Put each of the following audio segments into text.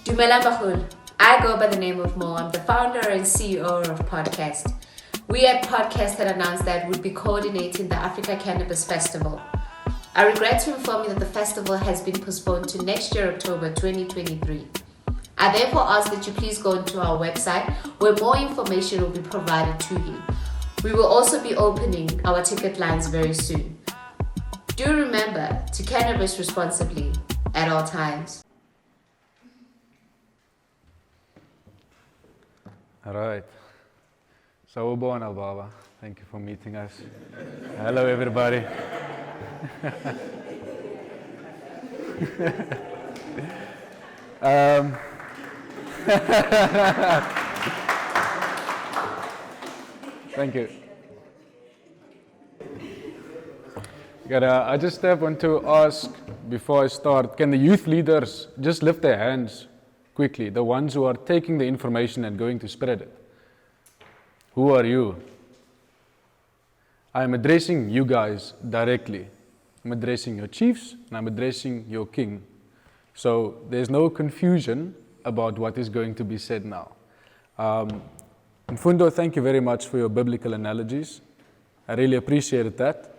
Dumelang Bahul. I go by the name of Mo. I'm the founder and CEO of POTCAST. We at POTCAST had announced that we'd be coordinating the Africa Cannabis Festival. I regret to inform you that the festival has been postponed to next year, October 2023. I therefore ask that you please go into our website where more information will be provided to you. We will also be opening our ticket lines very soon. Do remember to cannabis responsibly at all times. All right. So, Ubon Albaba, thank you for meeting us. Hello, everybody. Thank you. I just want to ask before I start, can the youth leaders just lift their hands quickly, the ones who are taking the information and going to spread it? Who are you? I'm addressing you guys directly. I'm addressing your chiefs and I'm addressing your king. So there's no confusion about what is going to be said now. Mfundo, thank you very much for your biblical analogies. I really appreciated that,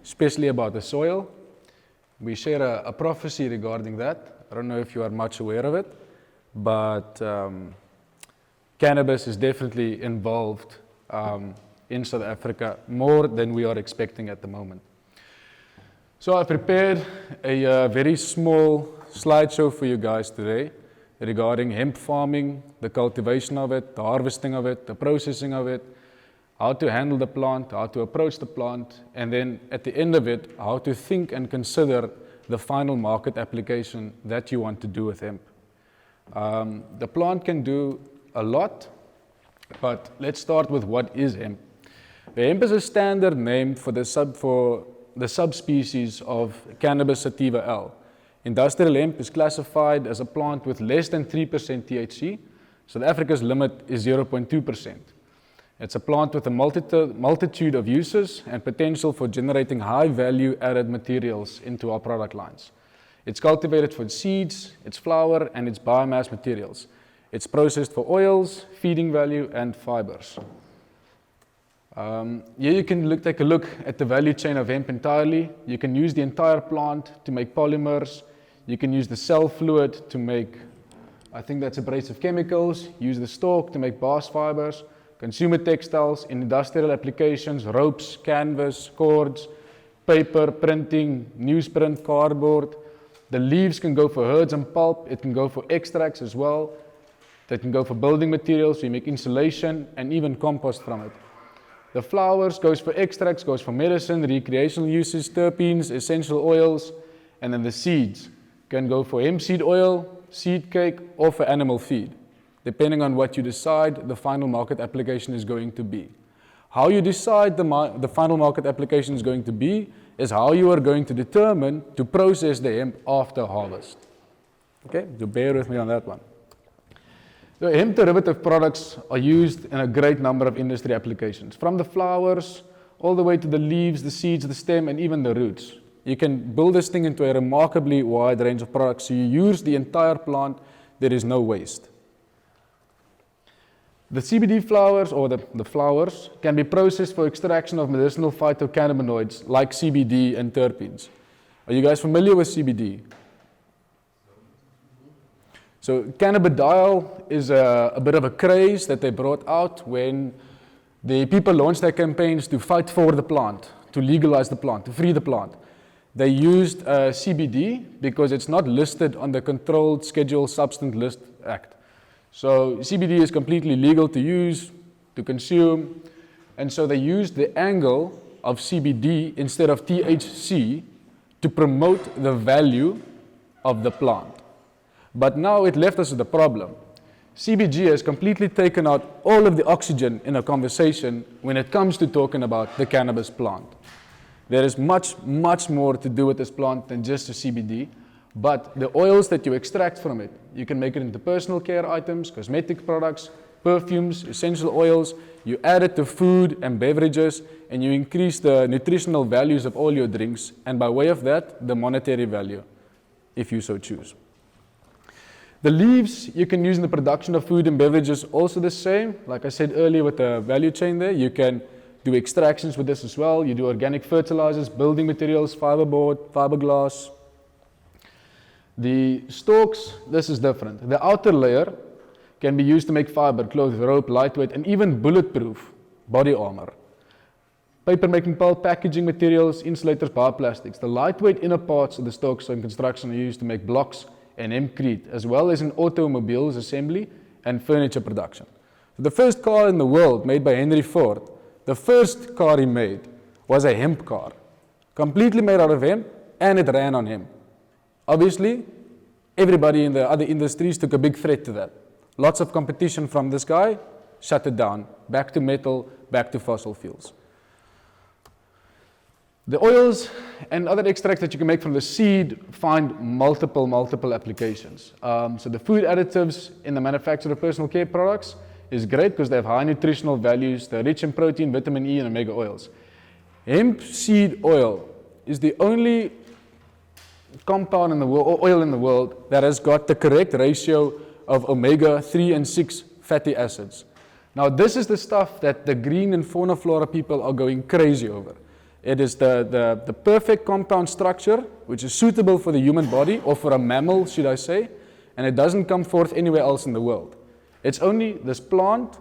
especially about the soil. We share a prophecy regarding that. I don't know if you are much aware of it, but cannabis is definitely involved in South Africa more than we are expecting at the moment. So I prepared a very small slideshow for you guys today regarding hemp farming, the cultivation of it, the harvesting of it, the processing of it, how to handle the plant, how to approach the plant, and then at the end of it, how to think and consider the final market application that you want to do with hemp. The plant can do a lot, but let's start with what is hemp. The hemp is a standard name for the subspecies of Cannabis sativa L. Industrial hemp is classified as a plant with less than 3% THC. South Africa's limit is 0.2%. It's a plant with a multitude of uses and potential for generating high value added materials into our product lines. It's cultivated for seeds, its flower, and its biomass materials. It's processed for oils, feeding value, and fibers. Here you can take a look at the value chain of hemp entirely. You can use the entire plant to make polymers. You can use the cell fluid to make, I think that's abrasive chemicals. Use the stalk to make bast fibers. Consumer textiles in industrial applications, ropes, canvas, cords, paper, printing, newsprint, cardboard. The leaves can go for herds and pulp. It can go for extracts as well. That can go for building materials, so you make insulation and even compost from it. The flowers goes for extracts, goes for medicine, recreational uses, terpenes, essential oils, and then the seeds can go for hemp seed oil, seed cake, or for animal feed. Depending on what you decide, the final market application is going to be. How you decide the final market application is going to be is how you are going to determine to process the hemp after harvest. Okay, so bear with me on that one. The hemp derivative products are used in a great number of industry applications, from the flowers all the way to the leaves, the seeds, the stem, and even the roots. You can build this thing into a remarkably wide range of products, so you use the entire plant, there is no waste. The CBD flowers, or the flowers, can be processed for extraction of medicinal phytocannabinoids like CBD and terpenes. Are you guys familiar with CBD? So cannabidiol is a bit of a craze that they brought out when the people launched their campaigns to fight for the plant, to legalize the plant, to free the plant. They used CBD because it's not listed on the Controlled Scheduled Substance List Act. So CBD is completely legal to use, to consume, and so they used the angle of CBD instead of THC to promote the value of the plant. But now it left us with a problem. CBG has completely taken out all of the oxygen in a conversation when it comes to talking about the cannabis plant. There is much, much more to do with this plant than just the CBD, but the oils that you extract from it, you can make it into personal care items, cosmetic products, perfumes, essential oils. You add it to food and beverages, and you increase the nutritional values of all your drinks, and by way of that, the monetary value, if you so choose. The leaves you can use in the production of food and beverages, also the same. Like I said earlier with the value chain there, you can do extractions with this as well. You do organic fertilizers, building materials, fiberboard, fiberglass. The stalks, this is different. The outer layer can be used to make fiber, cloth, rope, lightweight, and even bulletproof body armor. Paper-making pulp, packaging materials, insulators, bioplastics. The lightweight inner parts of the stalks in construction are used to make blocks and hempcrete, as well as in automobiles assembly and furniture production. So the first car in the world made by Henry Ford, the first car he made was a hemp car, completely made out of hemp, and it ran on hemp. Obviously, everybody in the other industries took a big threat to that. Lots of competition from this guy, shut it down, back to metal, back to fossil fuels. The oils and other extracts that you can make from the seed find multiple applications. So the food additives in the manufacture of personal care products is great because they have high nutritional values. They're rich in protein, vitamin E, and omega oils. Hemp seed oil is the only compound in the world, or oil in the world, that has got the correct ratio of omega 3 and 6 fatty acids. Now this is the stuff that the green and fauna flora people are going crazy over. It is the perfect compound structure, which is suitable for the human body, or for a mammal, should I say, and it doesn't come forth anywhere else in the world. It's only this plant,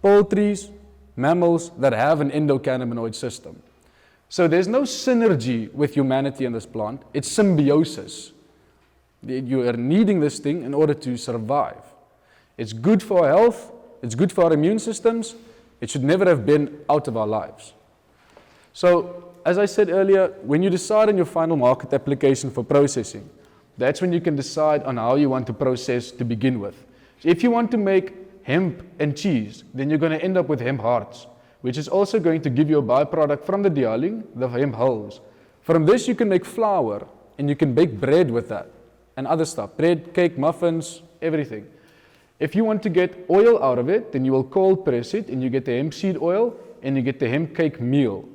poultries, mammals that have an endocannabinoid system. So there's no synergy with humanity and this plant, it's symbiosis. You are needing this thing in order to survive. It's good for our health, it's good for our immune systems, it should never have been out of our lives. So, as I said earlier, when you decide on your final market application for processing, that's when you can decide on how you want to process to begin with. So if you want to make hemp and cheese, then you're going to end up with hemp hearts, which is also going to give you a byproduct from the dialing, the hemp hulls. From this you can make flour, and you can bake bread with that, and other stuff, bread, cake, muffins, everything. If you want to get oil out of it, then you will cold press it, and you get the hemp seed oil, and you get the hemp cake meal.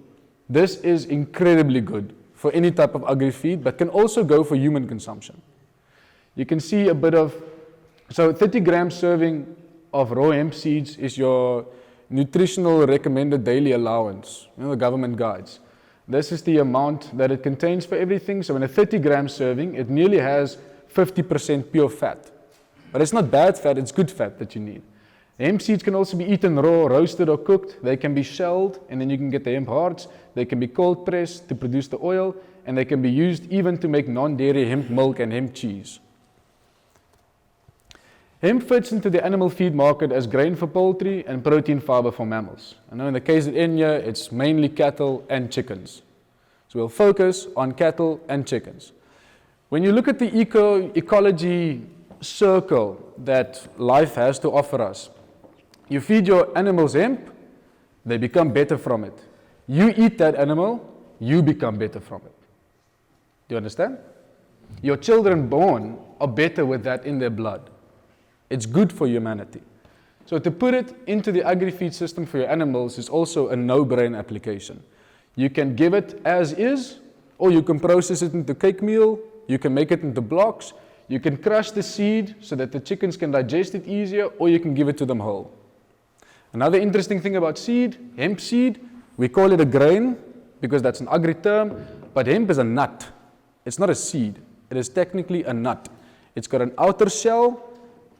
This is incredibly good for any type of agri-feed, but can also go for human consumption. You can see a bit of, so 30 gram serving of raw hemp seeds is your nutritional recommended daily allowance, the government guides. This is the amount that it contains for everything. So in a 30 gram serving, it nearly has 50% pure fat. But it's not bad fat, it's good fat that you need. The hemp seeds can also be eaten raw, roasted or cooked. They can be shelled and then you can get the hemp hearts. They can be cold pressed to produce the oil, and they can be used even to make non-dairy hemp milk and hemp cheese. Hemp fits into the animal feed market as grain for poultry and protein fiber for mammals. I know in the case of Kenya, it's mainly cattle and chickens. So we'll focus on cattle and chickens. When you look at the ecology circle that life has to offer us, you feed your animals hemp, they become better from it. You eat that animal, you become better from it. Do you understand? Your children born are better with that in their blood. It's good for humanity. So to put it into the agri-feed system for your animals is also a no-brain application. You can give it as is, or you can process it into cake meal, you can make it into blocks, you can crush the seed so that the chickens can digest it easier, or you can give it to them whole. Another interesting thing about seed, hemp seed, we call it a grain because that's an agri term, but hemp is a nut. It's not a seed. It is technically a nut. It's got an outer shell,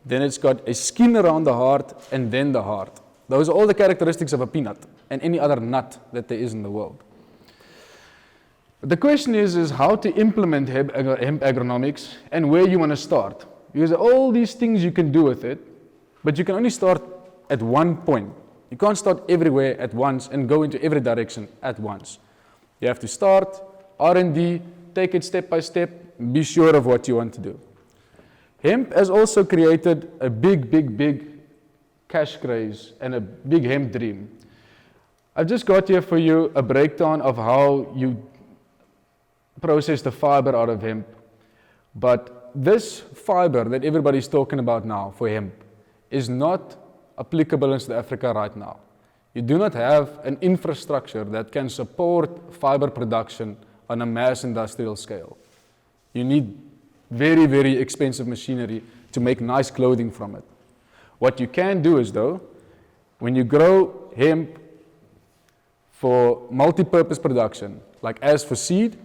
then it's got a skin around the heart, and then the heart. Those are all the characteristics of a peanut and any other nut that there is in the world. The question is how to implement hemp agronomics and where you want to start. Because all these things you can do with it, but you can only start at one point. You can't start everywhere at once and go into every direction at once. You have to start, R&D, take it step by step, be sure of what you want to do. Hemp has also created a big cash craze and a big hemp dream. I've just got here for you a breakdown of how you process the fiber out of hemp. But this fiber that everybody's talking about now for hemp is not applicable in South Africa right now. You do not have an infrastructure that can support fiber production on a mass industrial scale. You need very expensive machinery to make nice clothing from it. What you can do is though, when you grow hemp for multi-purpose production, like as for seed,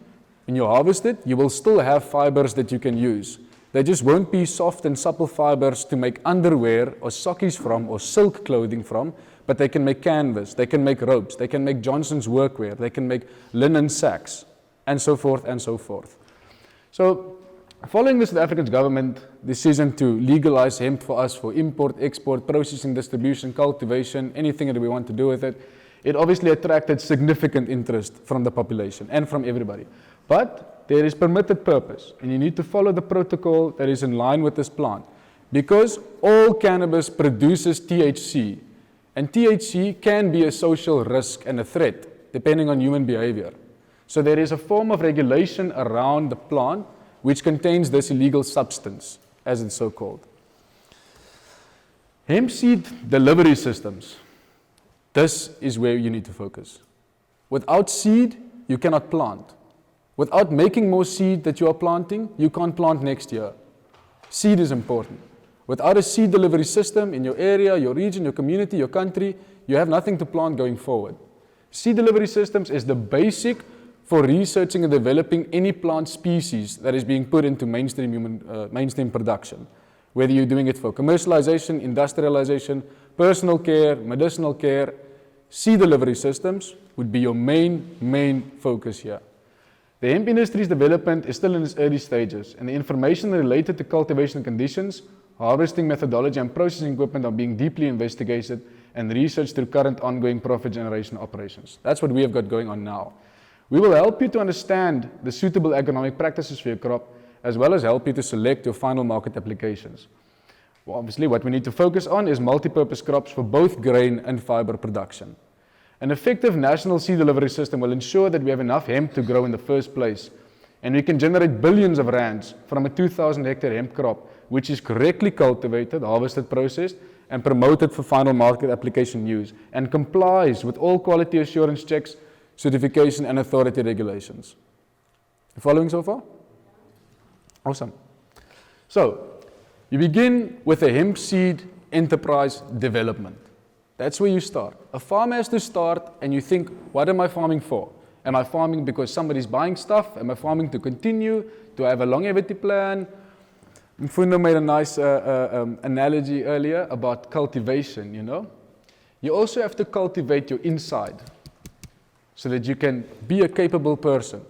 when you harvest it, you will still have fibers that you can use. They just won't be soft and supple fibers to make underwear or sockies from or silk clothing from, but they can make canvas, they can make ropes, they can make Johnson's workwear, they can make linen sacks, and so forth and so forth. So, following the South African government decision to legalize hemp for us for import, export, processing, distribution, cultivation, anything that we want to do with it, it obviously attracted significant interest from the population and from everybody. But there is permitted purpose, and you need to follow the protocol that is in line with this plant. Because all cannabis produces THC, and THC can be a social risk and a threat, depending on human behavior. So there is a form of regulation around the plant which contains this illegal substance, as it's so called. Hemp seed delivery systems. This is where you need to focus. Without seed, you cannot plant. Without making more seed that you are planting, you can't plant next year. Seed is important. Without a seed delivery system in your area, your region, your community, your country, you have nothing to plant going forward. Seed delivery systems is the basic for researching and developing any plant species that is being put into mainstream production. Whether you're doing it for commercialization, industrialization, personal care, medicinal care, seed delivery systems would be your main focus here. The hemp industry's development is still in its early stages, and the information related to cultivation conditions, harvesting methodology, and processing equipment are being deeply investigated and researched through current ongoing profit generation operations. That's what we have got going on now. We will help you to understand the suitable agronomic practices for your crop, as well as help you to select your final market applications. Well, obviously, what we need to focus on is multi-purpose crops for both grain and fiber production. An effective national seed delivery system will ensure that we have enough hemp to grow in the first place, and we can generate billions of rands from a 2,000 hectare hemp crop, which is correctly cultivated, harvested, processed, and promoted for final market application use, and complies with all quality assurance checks, certification, and authority regulations. You following so far? Awesome. So, you begin with a hemp seed enterprise development. That's where you start. A farmer has to start, and you think, what am I farming for? Am I farming because somebody's buying stuff? Am I farming to continue? Do I have a longevity plan? Mfundo made a nice analogy earlier about cultivation, you know. You also have to cultivate your inside so that you can be a capable person.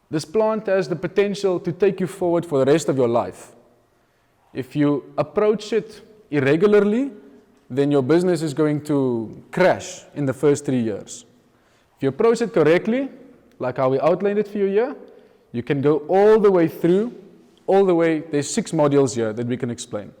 This plant has the potential to take you forward for the rest of your life. If you approach it irregularly, then your business is going to crash in the first 3 years. If you approach it correctly, like how we outlined it for you here, you can go all the way through, there's 6 modules here that we can explain.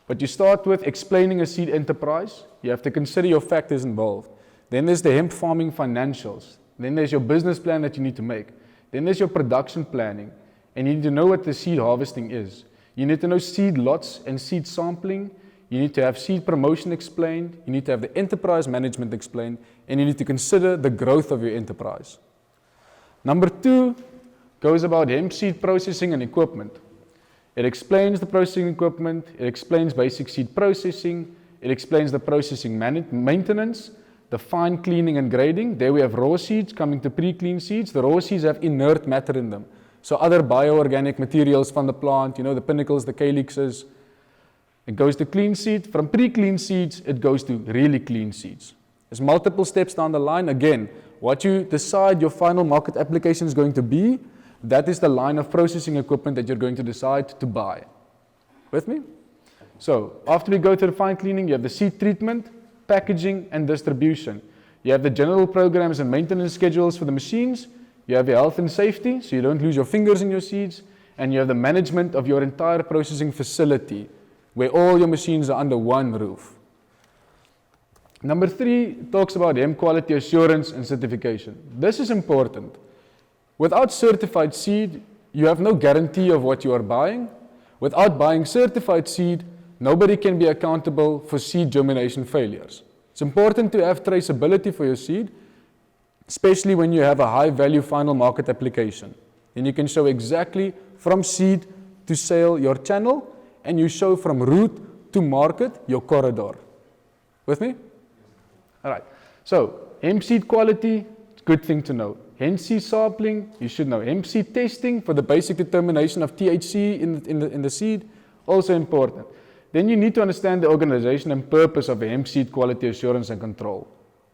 But you start with explaining a seed enterprise. You have to consider your factors involved. Then there's the hemp farming financials. Then there's your business plan that you need to make. Then there's your production planning. And you need to know what the seed harvesting is. You need to know seed lots and seed sampling. You need to have seed promotion explained. You need to have the enterprise management explained. And you need to consider the growth of your enterprise. Number 2 goes about hemp seed processing and equipment. It explains the processing equipment. It explains basic seed processing. It explains the processing maintenance, the fine cleaning and grading. There we have raw seeds coming to pre-clean seeds. The raw seeds have inert matter in them. So other bioorganic materials from the plant, you know, the pinnacles, the calyxes. It goes to clean seed. From pre-clean seeds, it goes to really clean seeds. There's multiple steps down the line. Again, what you decide your final market application is going to be, that is the line of processing equipment that you're going to decide to buy. With me? So, after we go to the fine cleaning, you have the seed treatment, packaging, and distribution. You have the general programs and maintenance schedules for the machines. You have your health and safety, so you don't lose your fingers in your seeds. And you have the management of your entire processing facility, where all your machines are under one roof. Number 3 talks about hemp quality assurance and certification. This is important. Without certified seed, you have no guarantee of what you are buying. Without buying certified seed, nobody can be accountable for seed germination failures. It's important to have traceability for your seed, especially when you have a high value final market application. Then you can show exactly from seed to sale your channel, and you show from root to market your corridor. With me? All right. So, hemp seed quality, good thing to know. Hemp seed sampling, you should know. Hemp seed testing for the basic determination of THC in the seed, also important. Then you need to understand the organization and purpose of a hemp seed quality assurance and control.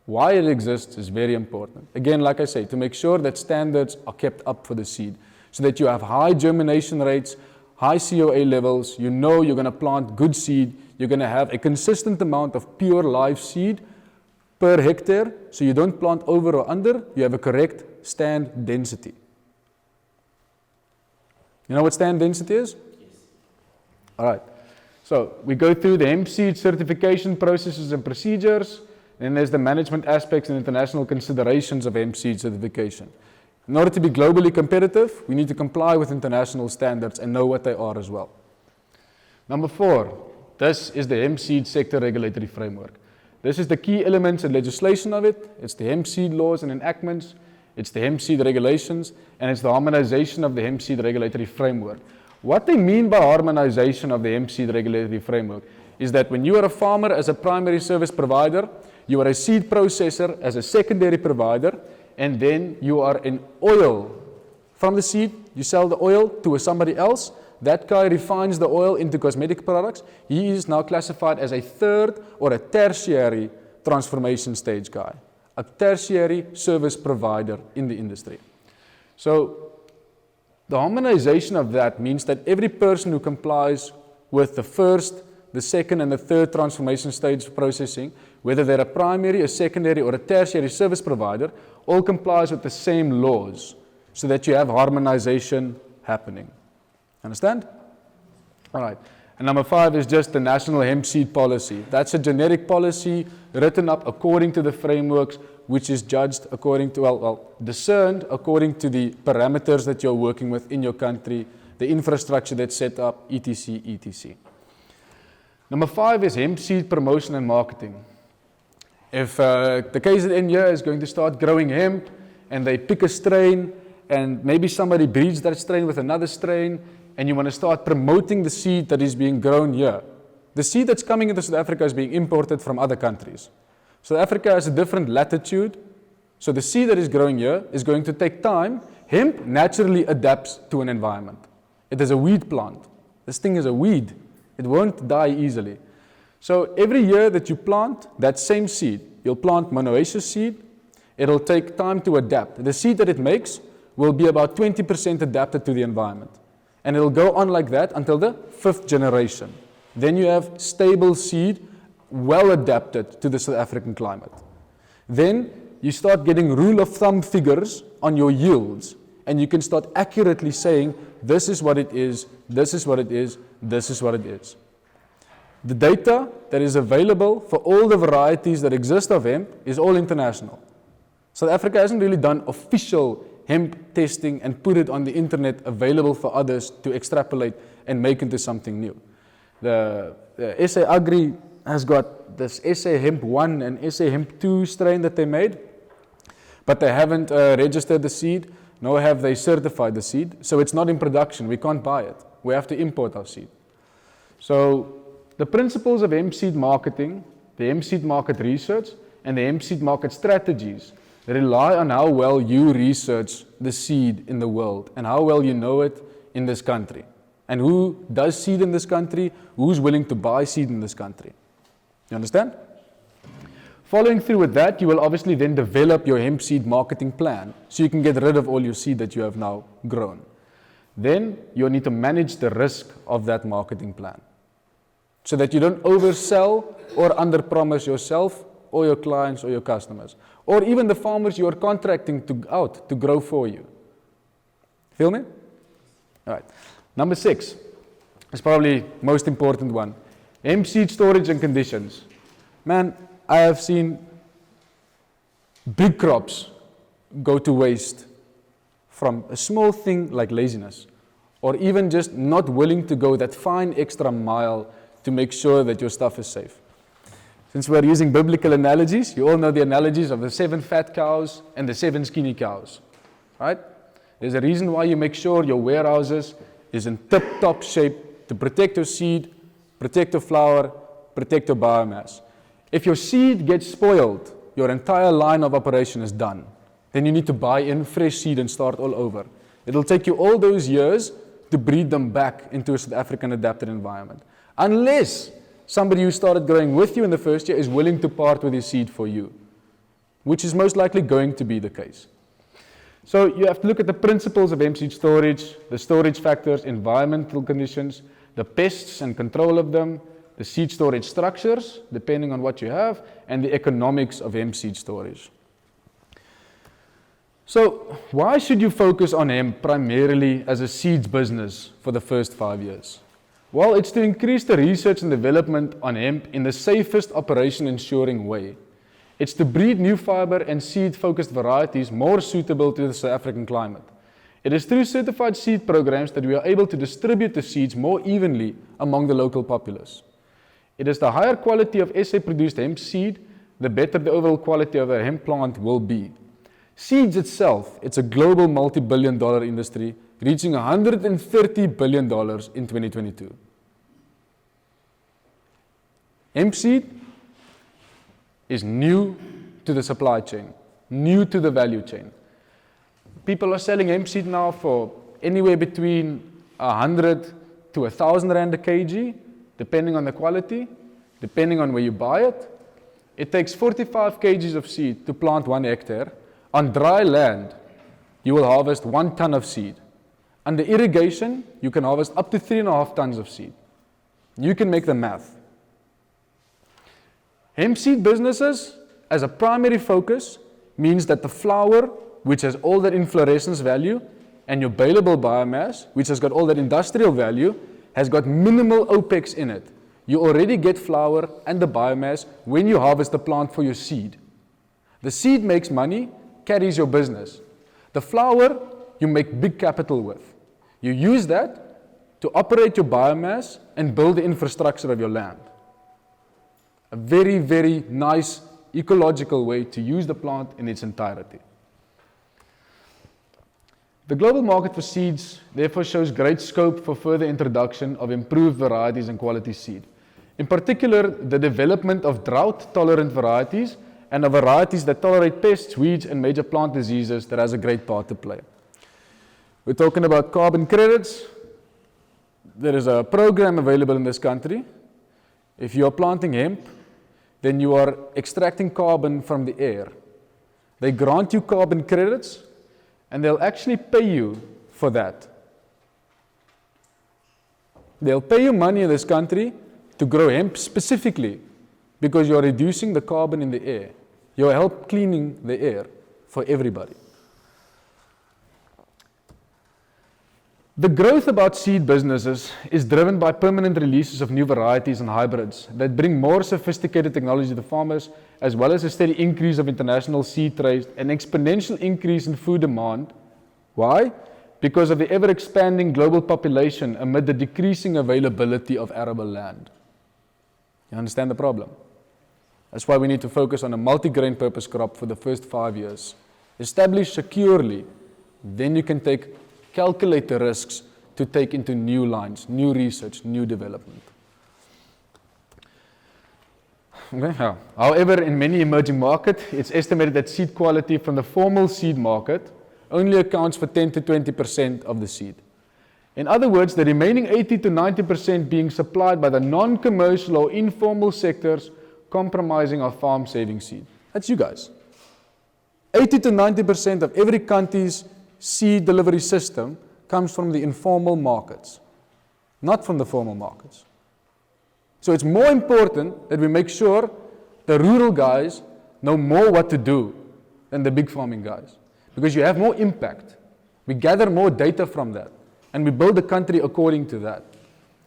Why it exists is very important. Again, like I say, to make sure that standards are kept up for the seed, so that you have high germination rates, high COA levels, you know you're going to plant good seed, you're going to have a consistent amount of pure live seed per hectare, so you don't plant over or under, you have a correct stand density. You know what stand density is? Yes. All right. So we go through the hemp seed certification processes and procedures, then there's the management aspects and international considerations of hemp seed certification. In order to be globally competitive, we need to comply with international standards and know what they are as well. Number 4, this is the hemp seed sector regulatory framework. This is the key elements and legislation of it. It's the hemp seed laws and enactments, it's the hemp seed regulations, and it's the harmonization of the hemp seed regulatory framework. What they mean by harmonization of the hemp seed regulatory framework is that when you are a farmer as a primary service provider, you are a seed processor as a secondary provider, and then you are an oil. From the seed, you sell the oil to somebody else. That guy refines the oil into cosmetic products. He is now classified as a third or a tertiary transformation stage guy, a tertiary service provider in the industry. So the harmonization of that means that every person who complies with the first, the second, and the third transformation stage processing, whether they're a primary, a secondary, or a tertiary service provider, all complies with the same laws, so that you have harmonization happening. Understand? All right. And number 5 is just the national hemp seed policy. That's a generic policy written up according to the frameworks, which is judged according to, discerned according to the parameters that you're working with in your country, the infrastructure that's set up, etc., etc. Number 5 is hemp seed promotion and marketing. If the KZN here is going to start growing hemp, and they pick a strain, and maybe somebody breeds that strain with another strain, and you want to start promoting the seed that is being grown here. The seed that's coming into South Africa is being imported from other countries. South Africa has a different latitude, so the seed that is growing here is going to take time. Hemp naturally adapts to an environment. It is a weed plant. This thing is a weed. It won't die easily. So every year that you plant that same seed, you'll plant monoaceous seed, it'll take time to adapt. The seed that it makes will be about 20% adapted to the environment. And it'll go on like that until the 5th generation. Then you have stable seed, well adapted to the South African climate. Then you start getting rule of thumb figures on your yields, and you can start accurately saying, this is what it is, this is what it is, this is what it is. The data that is available for all the varieties that exist of hemp is all international. South Africa hasn't really done official hemp testing and put it on the internet available for others to extrapolate and make into something new. The SA Agri has got this SA Hemp 1 and SA Hemp 2 strain that they made, but they haven't registered the seed, nor have they certified the seed, so it's not in production. We can't buy it. We have to import our seed. So the principles of hemp seed marketing, the hemp seed market research, and the hemp seed market strategies rely on how well you research the seed in the world and how well you know it in this country. And who does seed in this country, who's willing to buy seed in this country. You understand? Following through with that, you will obviously then develop your hemp seed marketing plan so you can get rid of all your seed that you have now grown. Then you'll need to manage the risk of that marketing plan so that you don't oversell or underpromise yourself or your clients or your customers, or even the farmers you are contracting to grow for you. Feel me? All right. Number 6 is probably most important one. Hemp seed storage and conditions. Man, I have seen big crops go to waste from a small thing like laziness, or even just not willing to go that fine extra mile to make sure that your stuff is safe. Since we're using biblical analogies, you all know the analogies of the 7 fat cows and the 7 skinny cows, right? There's a reason why you make sure your warehouses is in tip-top shape to protect your seed, protect your flower, protect your biomass. If your seed gets spoiled, your entire line of operation is done. Then you need to buy in fresh seed and start all over. It'll take you all those years to breed them back into a South African adapted environment. Unless somebody who started growing with you in the first year is willing to part with his seed for you, which is most likely going to be the case. So you have to look at the principles of hemp seed storage, the storage factors, environmental conditions, the pests and control of them, the seed storage structures, depending on what you have, and the economics of hemp seed storage. So why should you focus on hemp primarily as a seeds business for the first 5 years? Well, it's to increase the research and development on hemp in the safest operation ensuring way. It's to breed new fiber and seed-focused varieties more suitable to the South African climate. It is through certified seed programs that we are able to distribute the seeds more evenly among the local populace. It is the higher quality of SA-produced hemp seed, the better the overall quality of a hemp plant will be. Seeds itself, it's a global multi-billion-dollar industry, reaching $130 billion in 2022. Hemp seed is new to the supply chain, new to the value chain. People are selling hemp seed now for anywhere between 100 to 1,000 rand a kg, depending on the quality, depending on where you buy it. It takes 45 kgs of seed to plant 1 hectare. On dry land, you will harvest 1 ton of seed. Under irrigation, you can harvest up to 3.5 tons of seed. You can make the math. Hemp seed businesses, as a primary focus, means that the flower, which has all that inflorescence value, and your baleable biomass, which has got all that industrial value, has got minimal OPEX in it. You already get flower and the biomass when you harvest the plant for your seed. The seed makes money, carries your business. The flower, you make big capital with. You use that to operate your biomass and build the infrastructure of your land. A very, very nice ecological way to use the plant in its entirety. The global market for seeds therefore shows great scope for further introduction of improved varieties and quality seed. In particular, the development of drought-tolerant varieties and of varieties that tolerate pests, weeds, and major plant diseases that has a great part to play. We're talking about carbon credits. There is a program available in this country. If you are planting hemp, then you are extracting carbon from the air. They grant you carbon credits, and they'll actually pay you for that. They'll pay you money in this country to grow hemp specifically because you're reducing the carbon in the air. You're helping cleaning the air for everybody. The growth about seed businesses is driven by permanent releases of new varieties and hybrids that bring more sophisticated technology to farmers, as well as a steady increase of international seed trade and exponential increase in food demand. Why? Because of the ever-expanding global population amid the decreasing availability of arable land. You understand the problem? That's why we need to focus on a multi-grain purpose crop for the first 5 years. Establish securely, then you can calculate the risks to take into new lines, new research, new development. Okay. However, in many emerging markets, it's estimated that seed quality from the formal seed market only accounts for 10 to 20% of the seed. In other words, the remaining 80 to 90% being supplied by the non-commercial or informal sectors compromising our farm-saving seed. That's you guys. 80 to 90% of every country's seed delivery system comes from the informal markets, not from the formal markets. So it's more important that we make sure the rural guys know more what to do than the big farming guys, because you have more impact. We gather more data from that, and we build the country according to that.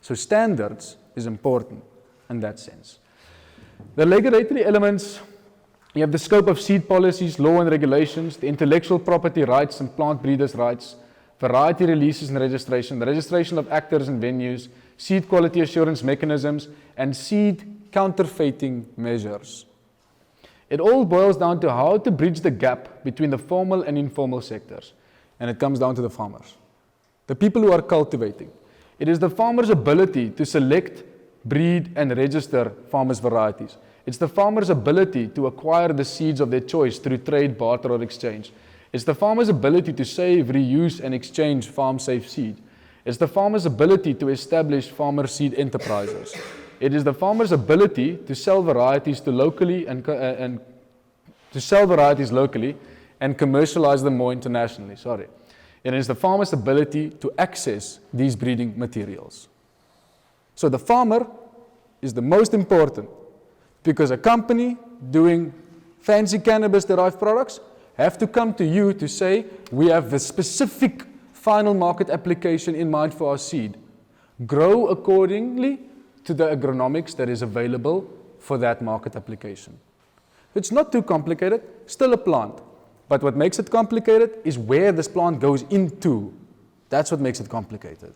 So standards is important in that sense. The regulatory elements, you have the scope of seed policies, law and regulations, the intellectual property rights and plant breeders' rights, variety releases and registration, the registration of actors and venues, seed quality assurance mechanisms, and seed counterfeiting measures. It all boils down to how to bridge the gap between the formal and informal sectors, and it comes down to the farmers, the people who are cultivating. It is the farmer's ability to select, breed, and register farmers' varieties. It's the farmer's ability to acquire the seeds of their choice through trade, barter, or exchange. It's the farmer's ability to save, reuse, and exchange farm-safe seed. It's the farmer's ability to establish farmer seed enterprises. It is the farmer's ability to sell varieties locally and commercialize them more internationally. It is the farmer's ability to access these breeding materials. So the farmer is the most important, because a company doing fancy cannabis-derived products have to come to you to say, we have the specific final market application in mind for our seed. Grow accordingly to the agronomics that is available for that market application. It's not too complicated, still a plant. But what makes it complicated is where this plant goes into. That's what makes it complicated.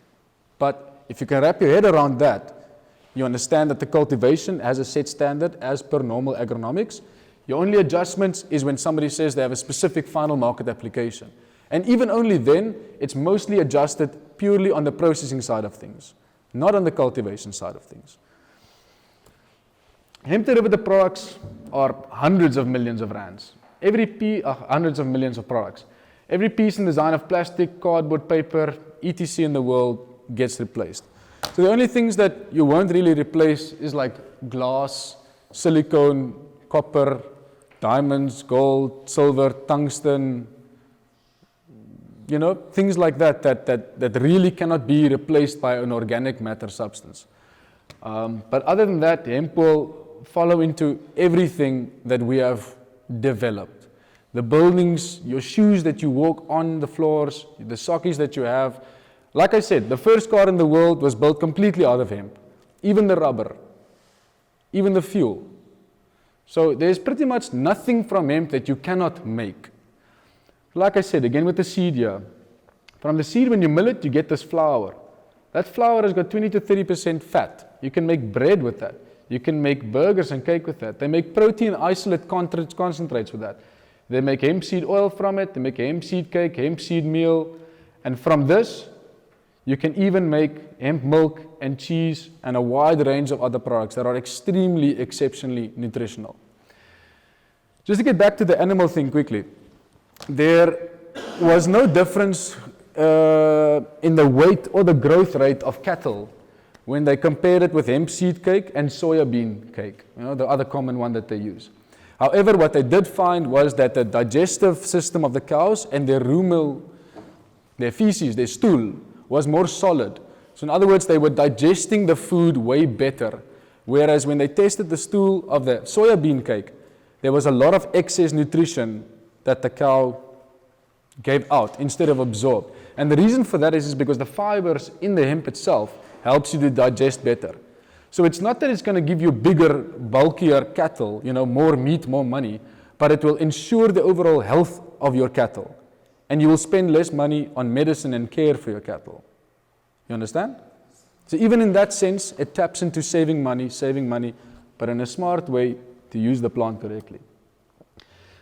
But if you can wrap your head around that, you understand that the cultivation has a set standard as per normal agronomics. Your only adjustments is when somebody says they have a specific final market application. And even only then, it's mostly adjusted purely on the processing side of things, not on the cultivation side of things. Hemp derivative products are hundreds of millions of rands. Hundreds of millions of products. Every piece and design of plastic, cardboard, paper, etc. in the world gets replaced. So the only things that you won't really replace is like glass, silicone, copper, diamonds, gold, silver, tungsten, things like that really cannot be replaced by an organic matter substance. But other than that, hemp will follow into everything that we have developed. The buildings, your shoes that you walk on the floors, the sockies that you have. Like I said, the first car in the world was built completely out of hemp. Even the rubber, even the fuel. So there's pretty much nothing from hemp that you cannot make. Like I said, again with the seed here. From the seed, when you mill it, you get this flour. That flour has got 20 to 30% fat. You can make bread with that. You can make burgers and cake with that. They make protein isolate concentrates with that. They make hemp seed oil from it. They make hemp seed cake, hemp seed meal. And from this, you can even make hemp milk and cheese and a wide range of other products that are exceptionally nutritional. Just to get back to the animal thing quickly. There was no difference in the weight or the growth rate of cattle when they compared it with hemp seed cake and soya bean cake, the other common one that they use. However, what they did find was that the digestive system of the cows and their ruminal, their feces, their stool, was more solid. So in other words, they were digesting the food way better. Whereas when they tested the stool of the soya bean cake, there was a lot of excess nutrition that the cow gave out instead of absorbed. And the reason for that is because the fibers in the hemp itself helps you to digest better. So it's not that it's going to give you bigger, bulkier cattle, more meat, more money, but it will ensure the overall health of your cattle. And you will spend less money on medicine and care for your cattle. You understand? So even in that sense, it taps into saving money, but in a smart way to use the plant correctly.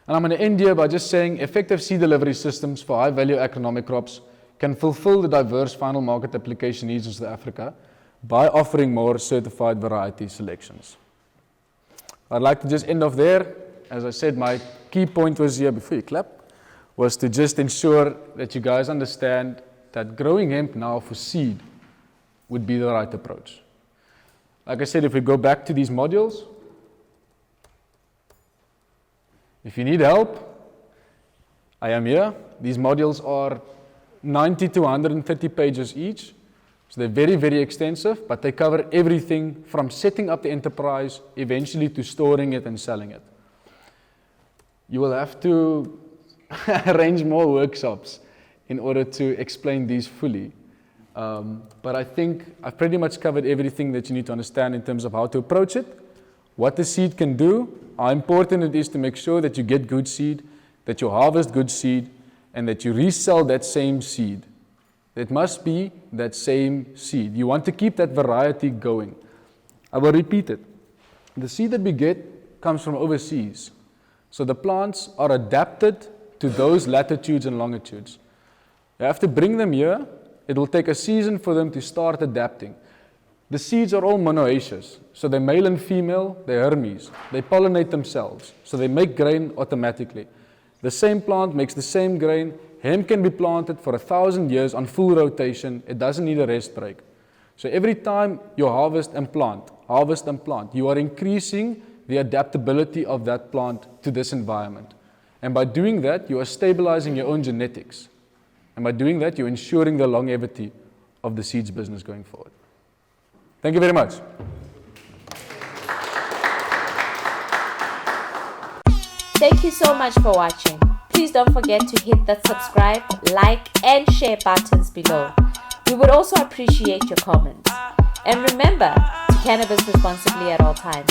And I'm going to end here by just saying effective seed delivery systems for high-value economic crops can fulfill the diverse final market application needs of South Africa by offering more certified variety selections. I'd like to just end off there. As I said, my key point was here, before you clap, was to just ensure that you guys understand that growing hemp now for seed would be the right approach. Like I said, if we go back to these modules, if you need help, I am here. These modules are 90 to 130 pages each. So they're very, very extensive, but they cover everything from setting up the enterprise, eventually to storing it and selling it. You will have to arrange more workshops in order to explain these fully. But I think I've pretty much covered everything that you need to understand in terms of how to approach it, what the seed can do, how important it is to make sure that you get good seed, that you harvest good seed, and that you resell that same seed. It must be that same seed. You want to keep that variety going. I will repeat it. The seed that we get comes from overseas. So the plants are adapted to those latitudes and longitudes. You have to bring them here, It will take a season for them to start adapting. The seeds are all monoecious, so they're male and female, they're Hermes. They pollinate themselves, so they make grain automatically. The same plant makes the same grain. Hemp can be planted for 1,000 years on full rotation. It doesn't need a rest break. So every time you harvest and plant, you are increasing the adaptability of that plant to this environment. And by doing that, you are stabilizing your own genetics. And by doing that, you're ensuring the longevity of the seeds business going forward. Thank you very much. Thank you so much for watching. Please don't forget to hit that subscribe, like, and share buttons below. We would also appreciate your comments. And remember to cannabis responsibly at all times.